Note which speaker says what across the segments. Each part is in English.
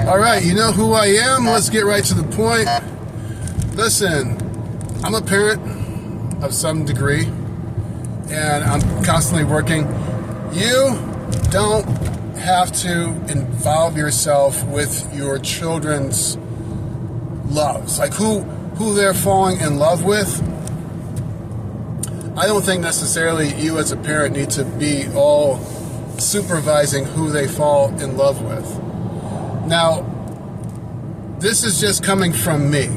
Speaker 1: All right, you know who I am. Let's get right to the point. Listen, I'm a parent of some degree, and I'm constantly working. You don't have to involve yourself with your children's loves, like who they're falling in love with. I don't think necessarily you as a parent need to be all supervising who they fall in love with. Now, this is just coming from me.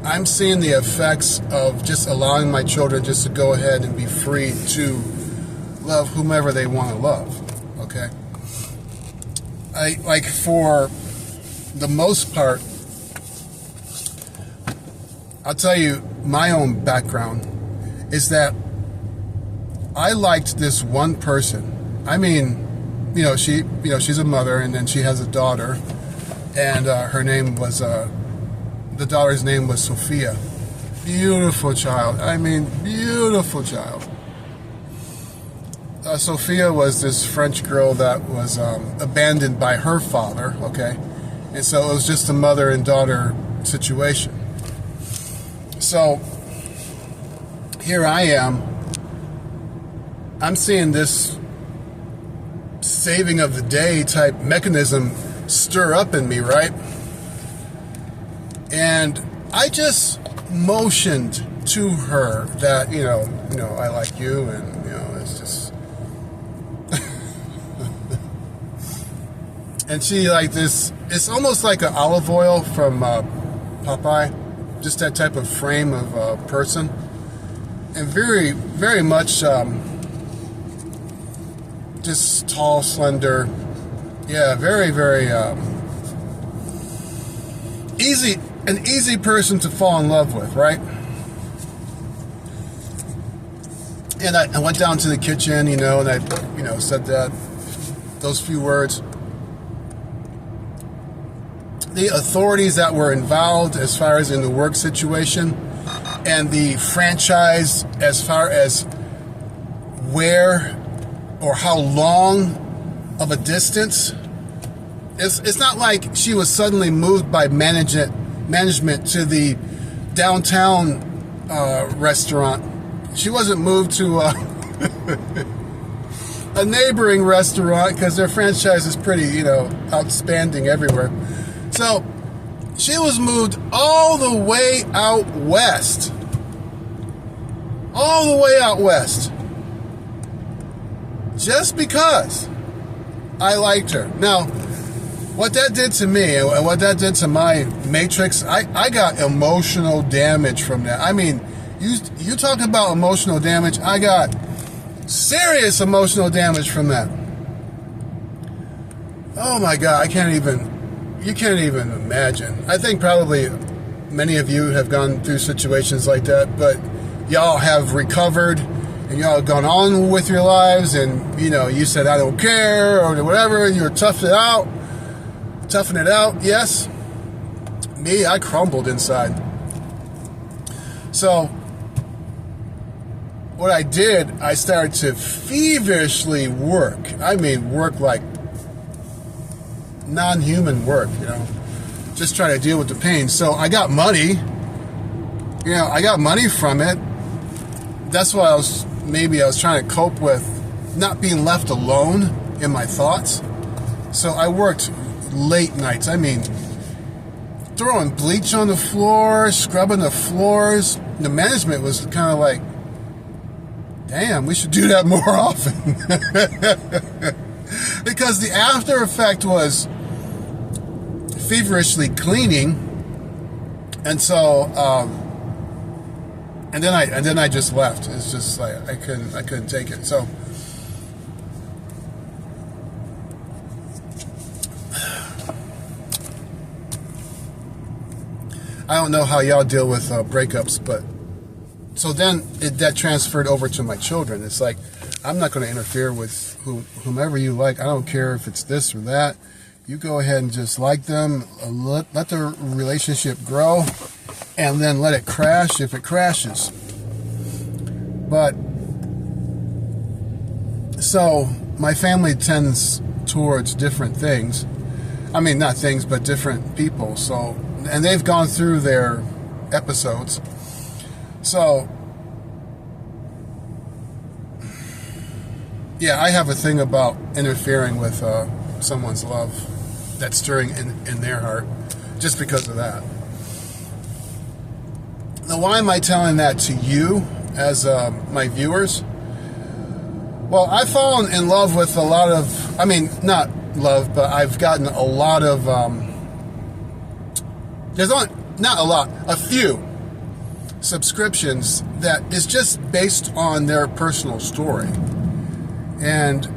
Speaker 1: I'm seeing the effects of just allowing my children just to go ahead and be free to love whomever they want to love, okay? Like for the most part, I'll tell you my own background is that I liked this one person. I mean, she's a mother, and then she has a daughter, and her name was, the daughter's name was Sophia. Beautiful child. I mean, beautiful child. Sophia was this French girl that was abandoned by her father, okay? And so it was just a mother and daughter situation. So here I am. I'm seeing this saving of the day type mechanism stir up in me, right? And I just motioned to her that, I like you, and, it's just... and she like this, it's almost like an olive oil from Popeye, just that type of frame of person. And very, very much just tall, slender. Yeah, very, very an easy person to fall in love with, right? And I went down to the kitchen, and I, said those few words. The authorities that were involved as far as in the work situation, and the franchise as far as where or how long of a distance. It's not like she was suddenly moved by management to the downtown restaurant. She wasn't moved to a neighboring restaurant because their franchise is pretty, outstanding everywhere. So she was moved all the way out west. All the way out west. Just because I liked her. Now, what that did to me and what that did to my matrix, I got emotional damage from that. I mean, you talk about emotional damage, I got serious emotional damage from that. Oh my God, you can't even imagine. I think probably many of you have gone through situations like that, but y'all have recovered and y'all have gone on with your lives, and you said, I don't care, or whatever, and you're toughing it out. Yes, me, I crumbled inside. So what I did, I started to feverishly work. I mean, work like non-human work, just trying to deal with the pain. So I got money, I got money from it. That's why I was trying to cope with not being left alone in my thoughts. So I worked late nights. I mean, throwing bleach on the floor, scrubbing the floors. The management was kind of like, damn, we should do that more often. Because the after effect was feverishly cleaning, and so and then I just left. It's just like I couldn't take it. So I don't know how y'all deal with breakups, but so then that transferred over to my children. It's like, I'm not going to interfere with whomever you like. I don't care if it's this or that. You go ahead and just like them, let the relationship grow, and then let it crash if it crashes. But, so, my family tends towards different things. I mean, not things, but different people. So, and they've gone through their episodes. So, yeah, I have a thing about interfering with someone's love that's stirring in their heart, just because of that. Now, why am I telling that to you as my viewers? Well, I've fallen in love with a lot of, I mean, not love, but I've gotten a lot of, there's not a lot, a few subscriptions that is just based on their personal story. And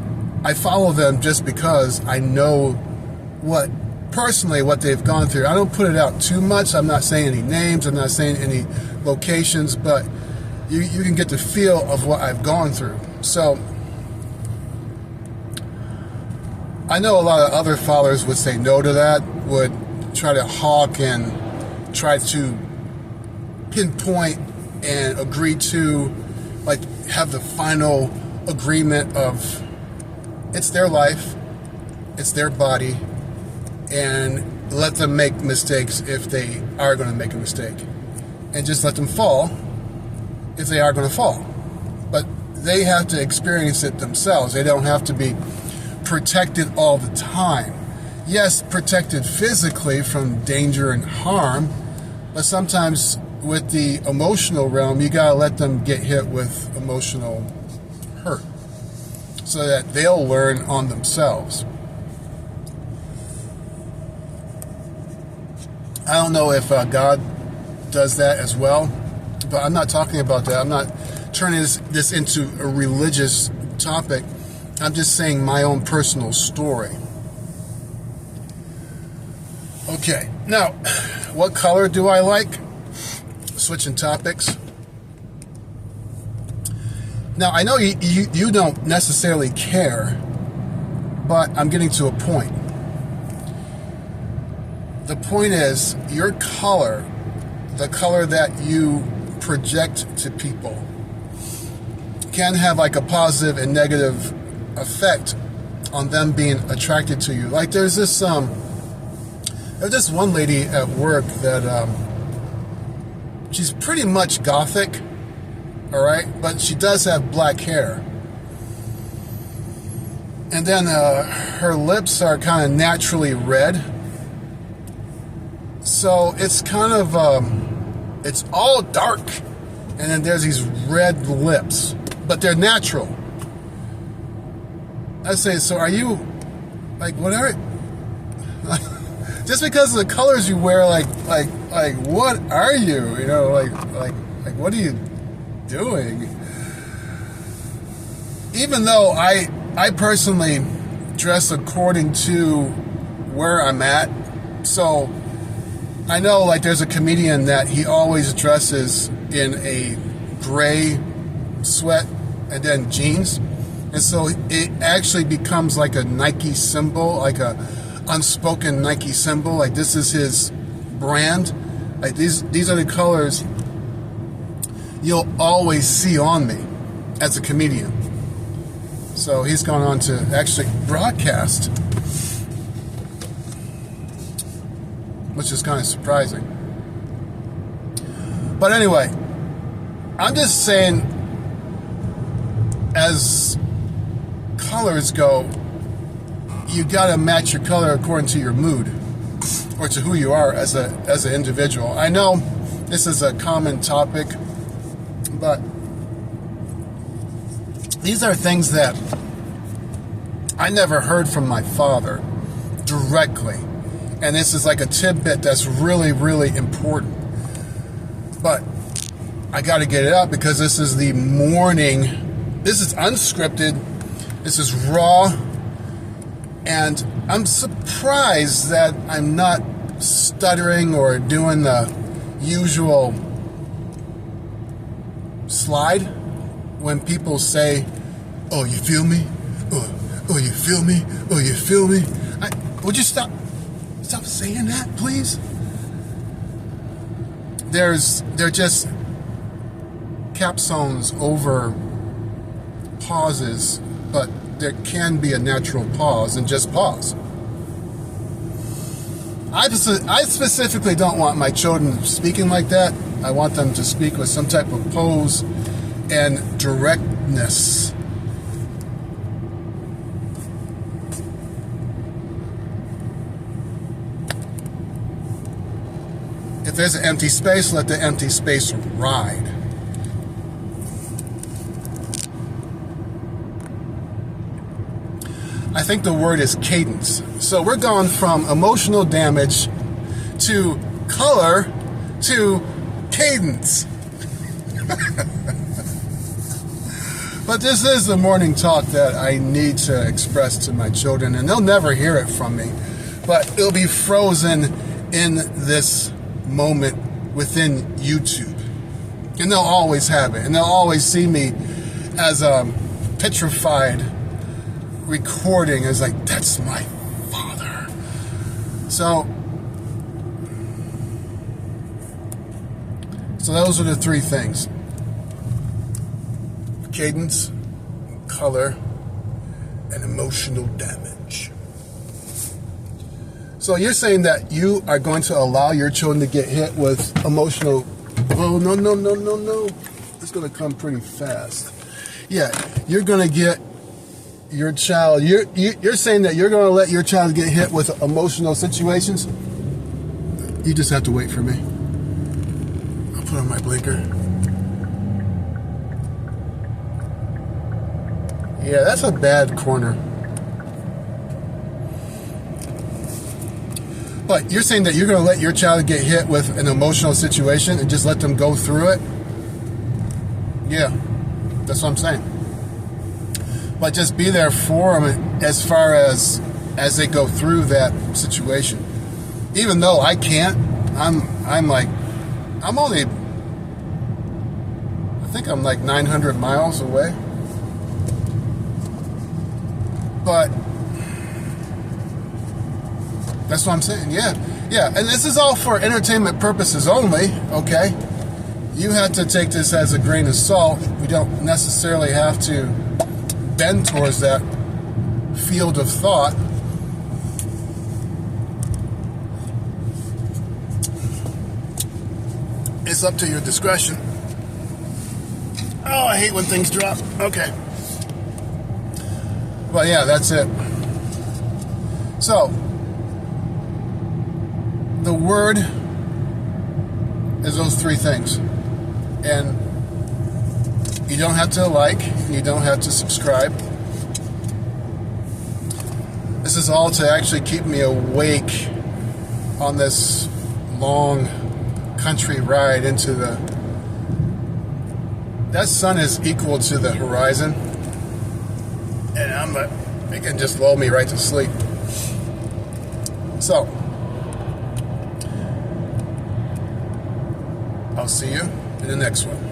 Speaker 1: I follow them just because I know personally what they've gone through. I don't put it out too much. I'm not saying any names. I'm not saying any locations, but you can get the feel of what I've gone through. So I know a lot of other fathers would say no to that, would try to hawk and try to pinpoint and agree to, like, have the final agreement of it's their life, it's their body, and let them make mistakes if they are going to make a mistake, and just let them fall if they are going to fall. But they have to experience it themselves. They don't have to be protected all the time. Yes, protected physically from danger and harm, but sometimes with the emotional realm, you gotta let them get hit with emotional hurt so that they'll learn on themselves. I don't know if God does that as well, but I'm not talking about that. I'm not turning this into a religious topic. I'm just saying my own personal story. Okay, now, what color do I like? Switching topics. Now, I know you don't necessarily care, but I'm getting to a point. The point is, your color, the color that you project to people, can have like a positive and negative effect on them being attracted to you. Like there's this one lady at work that she's pretty much gothic, all right, but she does have black hair, and then her lips are kind of naturally red, so it's kind of it's all dark, and then there's these red lips, but they're natural. I say, so are you, like, whatever, just because of the colors you wear, like, what are you, you know, like, what are you doing? Even though I personally dress according to where I'm at, so I know, like, there's a comedian that he always dresses in a gray sweat and then jeans. And so it actually becomes like a Nike symbol, like a unspoken Nike symbol. Like this is his brand. Like these are the colors you'll always see on me as a comedian. So he's gone on to actually broadcast, which is kind of surprising. But anyway, I'm just saying, as colors go, you gotta match your color according to your mood or to who you are as an individual. I know this is a common topic, but these are things that I never heard from my father directly, and this is like a tidbit that's really, really important. But I got to get it out because this is the morning. This is unscripted. This is raw. And I'm surprised that I'm not stuttering or doing the usual slide when people say, "Oh, you feel me? Oh, you feel me? Oh, you feel me?" Would you stop saying that, please? They're just capstones over pauses, but there can be a natural pause and just pause. I specifically don't want my children speaking like that. I want them to speak with some type of pose and directness. If there's an empty space, let the empty space ride. I think the word is cadence. So we're going from emotional damage to color to cadence. But this is the morning talk that I need to express to my children, and they'll never hear it from me. But it'll be frozen in this moment within YouTube. And they'll always have it. And they'll always see me as a petrified recording as like, that's my father. So those are the three things: cadence, color, and emotional damage. So you're saying that you are going to allow your children to get hit with emotional, oh, no. It's going to come pretty fast. Yeah, you're going to get your child, you're saying that you're going to let your child get hit with emotional situations? You just have to wait for me. I'll put on my blinker. Yeah, that's a bad corner. But you're saying that you're going to let your child get hit with an emotional situation and just let them go through it? Yeah, that's what I'm saying. But just be there for them as far as they go through that situation. Even though I can't, I'm only, I think I'm like 900 miles away. But that's what I'm saying. Yeah. And this is all for entertainment purposes only, okay? You have to take this as a grain of salt. We don't necessarily have to bend towards that field of thought. It's up to your discretion. Oh, I hate when things drop. Okay. But yeah, that's it. So, the word is those three things. And you don't have to like, you don't have to subscribe. This is all to actually keep me awake on this long country ride into the... That sun is equal to the horizon. And it can just lull me right to sleep. So, I'll see you in the next one.